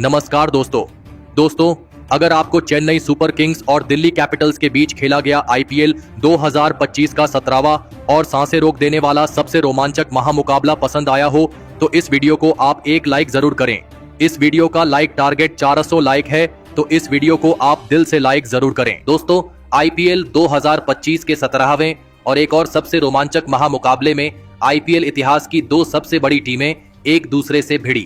नमस्कार दोस्तों, अगर आपको चेन्नई सुपर किंग्स और दिल्ली कैपिटल्स के बीच खेला गया आईपीएल 2025 का 17वां और सांसें रोक देने वाला सबसे रोमांचक महामुकाबला पसंद आया हो तो इस वीडियो को आप एक लाइक जरूर करें। इस वीडियो का लाइक टारगेट 400 लाइक है, तो इस वीडियो को आप दिल से लाइक जरूर करें। दोस्तों, आईपीएल 2025 के 17वें और एक और सबसे रोमांचक महामुकाबले में आईपीएल इतिहास की दो सबसे बड़ी टीमें एक दूसरे से भिड़ी।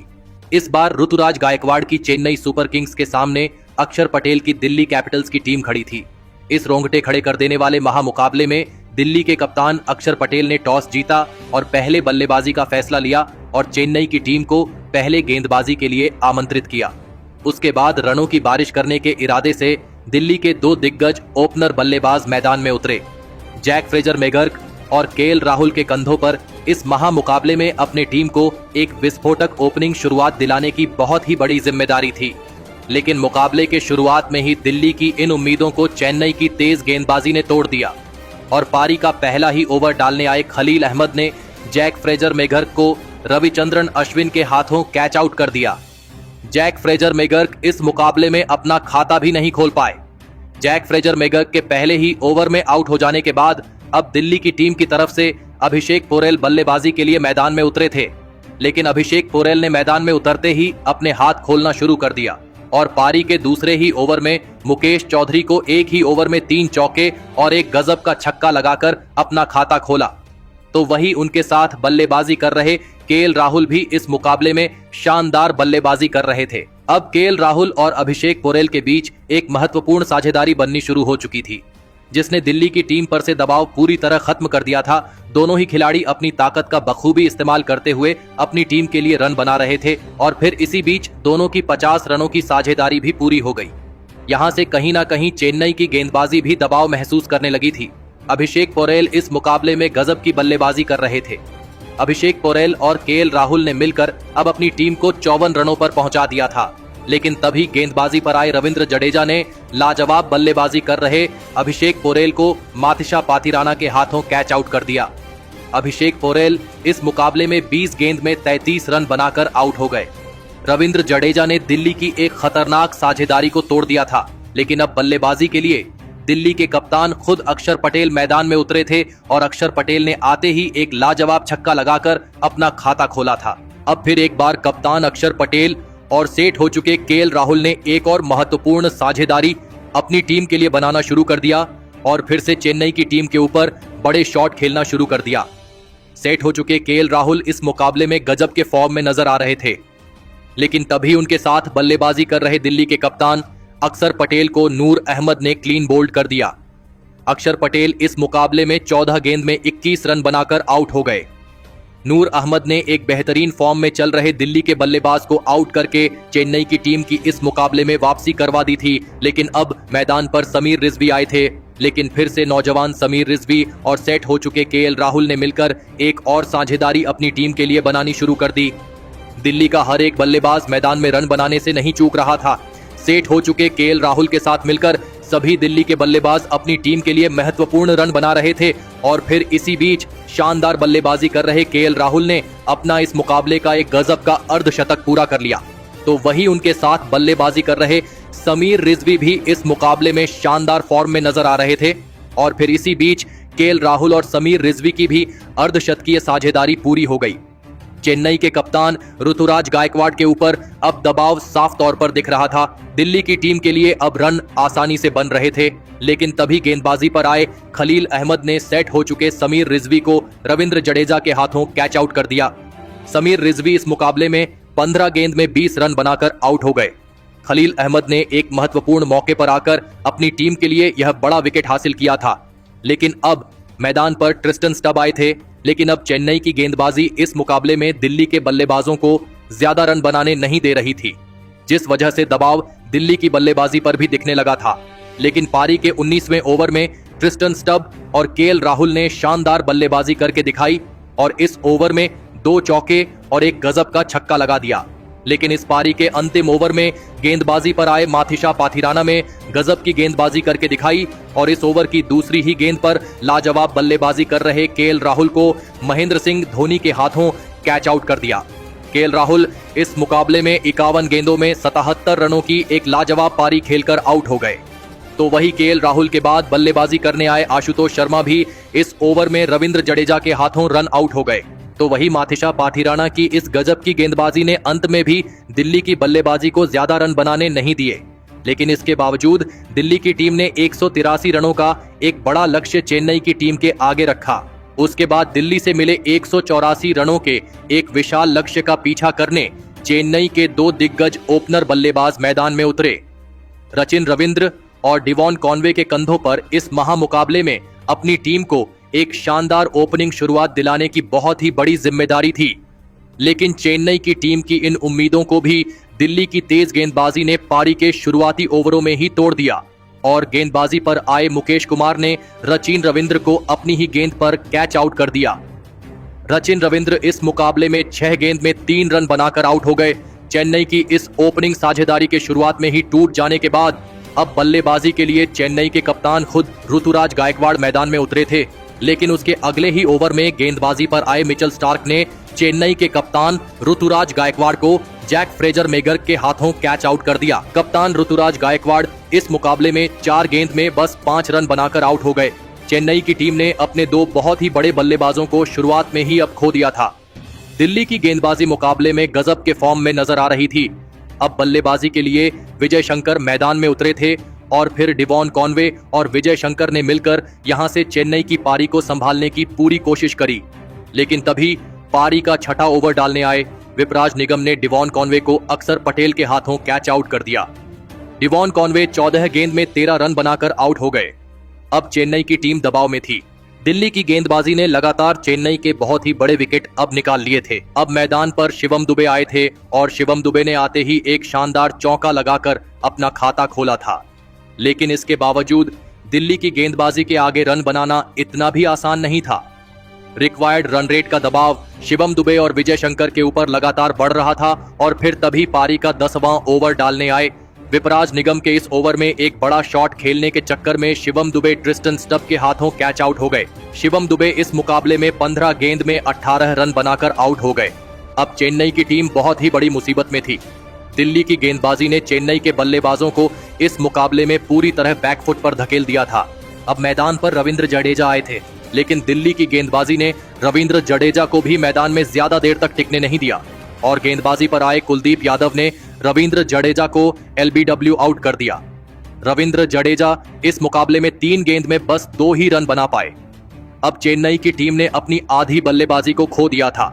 इस बार ऋतुराज गायकवाड़ की चेन्नई सुपर किंग्स के सामने अक्षर पटेल की दिल्ली कैपिटल्स की टीम खड़ी थी। इस रोंगटे खड़े कर देने वाले महामुकाबले में दिल्ली के कप्तान अक्षर पटेल ने टॉस जीता और पहले बल्लेबाजी का फैसला लिया और चेन्नई की टीम को पहले गेंदबाजी के लिए आमंत्रित किया। उसके बाद रनों की बारिश करने के इरादे से दिल्ली के दो दिग्गज ओपनर बल्लेबाज मैदान में उतरे। जैक फ्रेजर मैगर्क और केएल राहुल के कंधों पर इस महामुकाबले में अपने टीम को एक विस्फोटक ओपनिंग शुरुआत दिलाने की बहुत ही बड़ी जिम्मेदारी थी। लेकिन मुकाबले के शुरुआत में ही दिल्ली की इन उम्मीदों को चेन्नई की तेज गेंदबाजी ने तोड़ दिया और पारी का पहला ही ओवर डालने आए खलील अहमद ने जैक फ्रेजर मैगर्क को रविचंद्रन अश्विन के हाथों कैच आउट कर दिया। जैक फ्रेजर मैगर्क इस मुकाबले में अपना खाता भी नहीं खोल पाए। जैक फ्रेजर मैगर्क के पहले ही ओवर में आउट हो जाने के बाद अब दिल्ली की टीम की तरफ से अभिषेक पोरेल बल्लेबाजी के लिए मैदान में उतरे थे, लेकिन अभिषेक पोरेल ने मैदान में उतरते ही अपने हाथ खोलना शुरू कर दिया और पारी के दूसरे ही ओवर में मुकेश चौधरी को एक ही ओवर में 3 चौके और एक गजब का छक्का लगाकर अपना खाता खोला। तो वही उनके साथ बल्लेबाजी कर रहे केएल राहुल भी इस मुकाबले में शानदार बल्लेबाजी कर रहे थे। अब केएल राहुल और अभिषेक पोरेल के बीच एक महत्वपूर्ण साझेदारी बननी शुरू हो चुकी थी, जिसने दिल्ली की टीम पर से दबाव पूरी तरह खत्म कर दिया था। दोनों ही खिलाड़ी अपनी ताकत का बखूबी इस्तेमाल करते हुए अपनी टीम के लिए रन बना रहे थे और फिर इसी बीच दोनों की 50 रनों की साझेदारी भी पूरी हो गई। यहां से कहीं ना कहीं चेन्नई की गेंदबाजी भी दबाव महसूस करने लगी थी। अभिषेक पोरेल इस मुकाबले में गजब की बल्लेबाजी कर रहे थे। अभिषेक पोरेल और केएल राहुल ने मिलकर अब अपनी टीम को 54 रनों पर पहुंचा दिया था, लेकिन तभी गेंदबाजी पर आए रविंद्र जडेजा ने लाजवाब बल्लेबाजी कर रहे अभिषेक पोरेल को माथिशा पाथिराना के हाथों कैच आउट कर दिया। अभिषेक पोरेल इस मुकाबले में 20 गेंद में 33 रन बनाकर आउट हो गए। रविंद्र जडेजा ने दिल्ली की एक खतरनाक साझेदारी को तोड़ दिया था, लेकिन अब बल्लेबाजी के लिए दिल्ली के कप्तान खुद अक्षर पटेल मैदान में उतरे थे और अक्षर पटेल ने आते ही एक लाजवाब छक्का लगाकर अपना खाता खोला था। अब फिर एक बार कप्तान अक्षर पटेल और सेट हो चुके केएल राहुल ने एक और महत्वपूर्ण साझेदारी अपनी टीम के लिए बनाना शुरू कर दिया और फिर से चेन्नई की टीम के ऊपर बड़े शॉट खेलना शुरू कर दिया। सेट हो चुके केएल राहुल इस मुकाबले में गजब के फॉर्म में नजर आ रहे थे, लेकिन तभी उनके साथ बल्लेबाजी कर रहे दिल्ली के कप्तान अक्षर पटेल को नूर अहमद ने क्लीन बोल्ड कर दिया। अक्षर पटेल इस मुकाबले में 14 गेंद में 21 रन बनाकर आउट हो गए। नूर अहमद ने एक बेहतरीन फॉर्म में चल रहे दिल्ली के बल्लेबाज को आउट करके चेन्नई की टीम की इस मुकाबले में वापसी करवा दी थी। लेकिन अब मैदान पर समीर रिजवी आए थे, लेकिन फिर से नौजवान समीर रिजवी और सेट हो चुके केएल राहुल ने मिलकर एक और साझेदारी अपनी टीम के लिए बनानी शुरू कर दी। दिल्ली का हर एक बल्लेबाज मैदान में रन बनाने से नहीं चूक रहा था। सेट हो चुके केएल राहुल के साथ मिलकर सभी दिल्ली के बल्लेबाज अपनी टीम के लिए महत्वपूर्ण रन बना रहे थे और फिर इसी बीच शानदार बल्लेबाजी कर रहे केएल राहुल ने अपना इस मुकाबले का एक गजब का अर्धशतक पूरा कर लिया। तो वही उनके साथ बल्लेबाजी कर रहे समीर रिजवी भी इस मुकाबले में शानदार फॉर्म में नजर आ रहे थे और फिर इसी बीच केएल राहुल और समीर रिजवी की भी अर्धशतकीय साझेदारी पूरी हो गई। चेन्नई के कप्तान ऋतुराज गायकवाड़ के ऊपर अब दबाव साफ तौर पर दिख रहा था। दिल्ली की टीम के लिए अब रन आसानी से बन रहे थे, लेकिन तभी गेंदबाजी पर आए खलील अहमद ने सेट हो चुके समीर रिजवी को रविंद्र जडेजा के हाथों कैच आउट कर दिया। समीर रिजवी इस मुकाबले में 15 गेंद में 20 रन बनाकर आउट हो गए। खलील अहमद ने एक महत्वपूर्ण मौके पर आकर अपनी टीम के लिए यह बड़ा विकेट हासिल किया था, लेकिन अब मैदान पर ट्रिस्टन स्टब आए थे। लेकिन अब चेन्नई की गेंदबाजी इस मुकाबले में दिल्ली के बल्लेबाजों को ज्यादा रन बनाने नहीं दे रही थी, जिस वजह से दबाव दिल्ली की बल्लेबाजी पर भी दिखने लगा था। लेकिन पारी के 19वें ओवर में ट्रिस्टन स्टब और केएल राहुल ने शानदार बल्लेबाजी करके दिखाई और इस ओवर में 2 चौके और एक गजब का छक्का लगा दिया। लेकिन इस पारी के अंतिम ओवर में गेंदबाजी पर आए माथिशा पाथिराना में गजब की गेंदबाजी करके दिखाई और इस ओवर की दूसरी ही गेंद पर लाजवाब बल्लेबाजी कर रहे केएल राहुल को महेंद्र सिंह धोनी के हाथों कैच आउट कर दिया। केएल राहुल इस मुकाबले में 51 गेंदों में 77 रनों की एक लाजवाब पारी खेलकर आउट हो गए। तो वही केएल राहुल के बाद बल्लेबाजी करने आए आशुतोष शर्मा भी इस ओवर में रविंद्र जडेजा के हाथों रन आउट हो गए। तो वही माथिशा पाठीराणा की इस गजब की गेंदबाजी ने अंत में भी दिल्ली की बल्लेबाजी को ज्यादा रन बनाने नहीं दिए, लेकिन इसके बावजूद दिल्ली की टीम ने 183 रनों का एक बड़ा लक्ष्य चेन्नई की टीम के आगे रखा। उसके बाद दिल्ली से मिले 184 रनों के एक विशाल लक्ष्य का पीछा करने चेन्नई के दो दिग्गज ओपनर बल्लेबाज मैदान में उतरे। रचिन रविंद्र और डिवॉन कॉनवे के कंधों पर इस महामुकाबले में अपनी टीम को एक शानदार ओपनिंग शुरुआत दिलाने की बहुत ही बड़ी जिम्मेदारी थी, लेकिन चेन्नई की टीम की इन उम्मीदों को भी दिल्ली की तेज गेंदबाजी ने पारी के शुरुआती ओवरों में ही तोड़ दिया और गेंदबाजी पर आए मुकेश कुमार ने रचिन रविंद्र को अपनी ही गेंद पर कैच आउट कर दिया। रचिन रविंद्र इस मुकाबले में 6 गेंद में 3 रन बनाकर आउट हो गए। चेन्नई की इस ओपनिंग साझेदारी के शुरुआत में ही टूट जाने के बाद अब बल्लेबाजी के लिए चेन्नई के कप्तान खुद ऋतुराज गायकवाड़ मैदान में उतरे थे, लेकिन उसके अगले ही ओवर में गेंदबाजी पर आए मिचेल स्टार्क ने चेन्नई के कप्तान ऋतुराज गायकवाड़ को जैक फ्रेजर मेगर के हाथों कैच आउट कर दिया। कप्तान ऋतुराज गायकवाड़ इस मुकाबले में 4 गेंद में बस 5 रन बनाकर आउट हो गए। चेन्नई की टीम ने अपने 2 बहुत ही बड़े बल्लेबाजों को शुरुआत में ही अब खो दिया था। दिल्ली की गेंदबाजी मुकाबले में गजब के फॉर्म में नजर आ रही थी। अब बल्लेबाजी के लिए विजय शंकर मैदान में उतरे थे और फिर डिवॉन कॉनवे और विजय शंकर ने मिलकर यहां से चेन्नई की पारी को संभालने की पूरी कोशिश करी, लेकिन तभी पारी का छठा ओवर डालने आए विपराज निगम ने डिवॉन कॉनवे को अक्षर पटेल के हाथों कैच आउट कर दिया। डिवॉन कॉनवे 14 गेंद में 13 रन बनाकर आउट हो गए। अब चेन्नई की टीम दबाव में थी। दिल्ली की गेंदबाजी ने लगातार चेन्नई के बहुत ही बड़े विकेट अब निकाल लिए थे। अब मैदान पर शिवम दुबे आए थे और शिवम दुबे ने आते ही एक शानदार चौका लगाकर अपना खाता खोला था, लेकिन इसके बावजूद दिल्ली की गेंदबाजी के आगे रन बनाना इतना भी आसान नहीं था। रिक्वायर्ड रन रेट का दबाव शिवम दुबे और विजय शंकर के ऊपर लगातार बढ़ रहा था और फिर तभी पारी का 10वां ओवर डालने आए विपराज निगम के इस ओवर में एक बड़ा शॉट खेलने के चक्कर में शिवम दुबे ट्रिस्टन स्टब के हाथों कैच आउट हो गए। शिवम दुबे इस मुकाबले में 15 गेंद में 18 रन बनाकर आउट हो गए। अब चेन्नई की टीम बहुत ही बड़ी मुसीबत में थी। दिल्ली की गेंदबाजी ने चेन्नई के बल्लेबाजों को इस मुकाबले में पूरी तरह बैकफुट पर धकेल दिया था। अब मैदान पर रविंद्र जडेजा आए थे, लेकिन दिल्ली की गेंदबाजी ने रविंद्र जडेजा को भी मैदान में ज्यादा देर तक टिकने नहीं दिया और गेंदबाजी पर आए कुलदीप यादव ने रविंद्र जडेजा को एलबीडब्ल्यू आउट कर दिया। रविंद्र जडेजा इस मुकाबले में 3 गेंद में बस 2 ही रन बना पाए। अब चेन्नई की टीम ने अपनी आधी बल्लेबाजी को खो दिया था।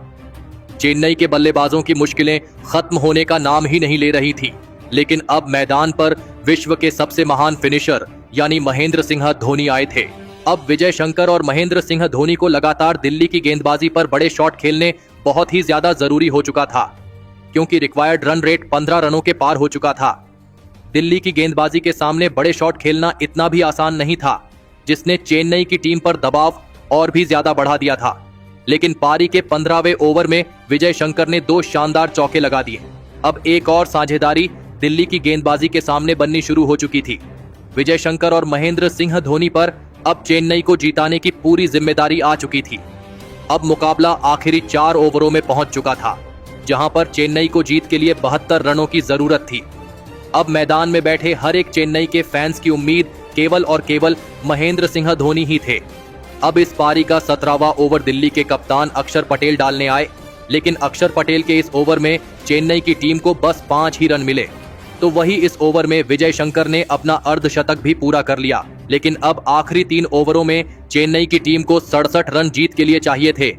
चेन्नई के बल्लेबाजों की मुश्किलें खत्म होने का नाम ही नहीं ले रही थी, लेकिन अब मैदान पर विश्व के सबसे महान फिनिशर यानी महेंद्र सिंह धोनी आए थे। अब विजय शंकर और महेंद्र सिंह धोनी को लगातार दिल्ली की गेंदबाजी पर बड़े शॉट खेलने बहुत ही ज्यादा जरूरी हो चुका था, क्योंकि रिक्वायर्ड रन रेट 15 रनों के पार हो चुका था। दिल्ली की गेंदबाजी के सामने बड़े शॉट खेलना इतना भी आसान नहीं था, जिसने चेन्नई की टीम पर दबाव और भी ज्यादा बढ़ा दिया था। लेकिन पारी के 15वें ओवर में विजय शंकर ने 2 शानदार चौके लगा दिए। अब एक और साझेदारी दिल्ली की गेंदबाजी के सामने बननी शुरू हो चुकी थी। विजय शंकर और महेंद्र सिंह धोनी पर अब चेन्नई को जीताने की पूरी जिम्मेदारी आ चुकी थी। अब मुकाबला आखिरी 4 ओवरों में पहुंच चुका था, जहां पर चेन्नई को जीत के लिए 72 रनों की जरूरत थी। अब मैदान में बैठे हर एक चेन्नई के फैंस की उम्मीद केवल और केवल महेंद्र सिंह धोनी ही थे। अब इस पारी का 17वां ओवर दिल्ली के कप्तान अक्षर पटेल डालने आए, लेकिन अक्षर पटेल के इस ओवर में चेन्नई की टीम को बस 5 ही रन मिले। तो वही इस ओवर में विजय शंकर ने अपना अर्धशतक भी पूरा कर लिया। लेकिन अब आखिरी 3 ओवरों में चेन्नई की टीम को 67 रन जीत के लिए चाहिए थे।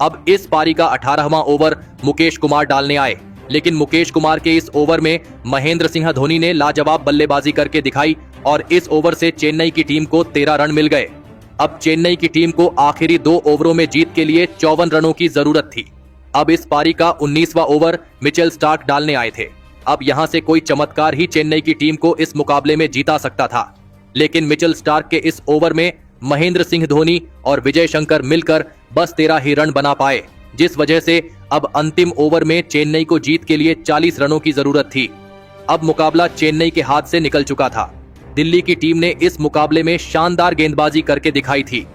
अब इस पारी का 18वां ओवर मुकेश कुमार डालने आए, लेकिन मुकेश कुमार के इस ओवर में महेंद्र सिंह धोनी ने लाजवाब बल्लेबाजी करके दिखाई और इस ओवर से चेन्नई की टीम को 13 रन मिल गए। अब चेन्नई की टीम को आखिरी 2 ओवरों में जीत के लिए 54 रनों की जरूरत थी। अब इस पारी का 19वां ओवर मिचेल स्टार्क डालने आए थे। अब यहां से कोई चमत्कार ही चेन्नई की टीम को इस मुकाबले में जीता सकता था, लेकिन मिचेल स्टार्क के इस ओवर में महेंद्र सिंह धोनी और विजय शंकर मिलकर बस 13 ही रन बना पाए, जिस वजह से अब अंतिम ओवर में चेन्नई को जीत के लिए 40 रनों की जरूरत थी। अब मुकाबला चेन्नई के हाथ से निकल चुका था। दिल्ली की टीम ने इस मुकाबले में शानदार गेंदबाजी करके दिखाई थी,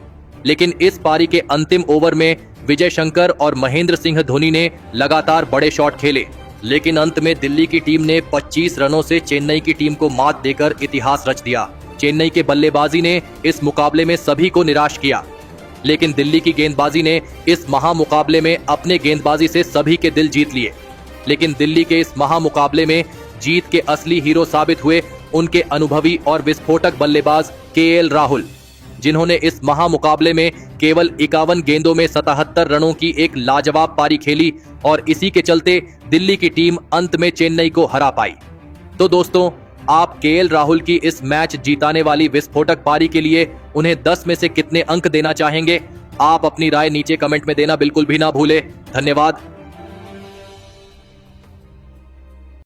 लेकिन इस पारी के अंतिम ओवर में विजय शंकर और महेंद्र सिंह धोनी ने लगातार बड़े शॉट खेले, लेकिन अंत में दिल्ली की टीम ने 25 रनों से चेन्नई की टीम को मात देकर इतिहास रच दिया। चेन्नई के बल्लेबाजी ने इस मुकाबले में सभी को निराश किया, लेकिन दिल्ली की गेंदबाजी ने इस महामुकाबले में अपने गेंदबाजी से सभी के दिल जीत लिए। लेकिन दिल्ली के इस महामुकाबले में जीत के असली हीरो साबित हुए उनके अनुभवी और विस्फोटक बल्लेबाज केएल राहुल, जिन्होंने इस महामुकाबले में केवल 51 गेंदों में 77 रनों की एक लाजवाब पारी खेली और इसी के चलते दिल्ली की टीम अंत में चेन्नई को हरा पाई। तो दोस्तों, आप केएल राहुल की इस मैच जीताने वाली विस्फोटक पारी के लिए उन्हें 10 में से कितने अंक देना चाहेंगे? आप अपनी राय नीचे कमेंट में देना बिल्कुल भी ना भूले। धन्यवाद।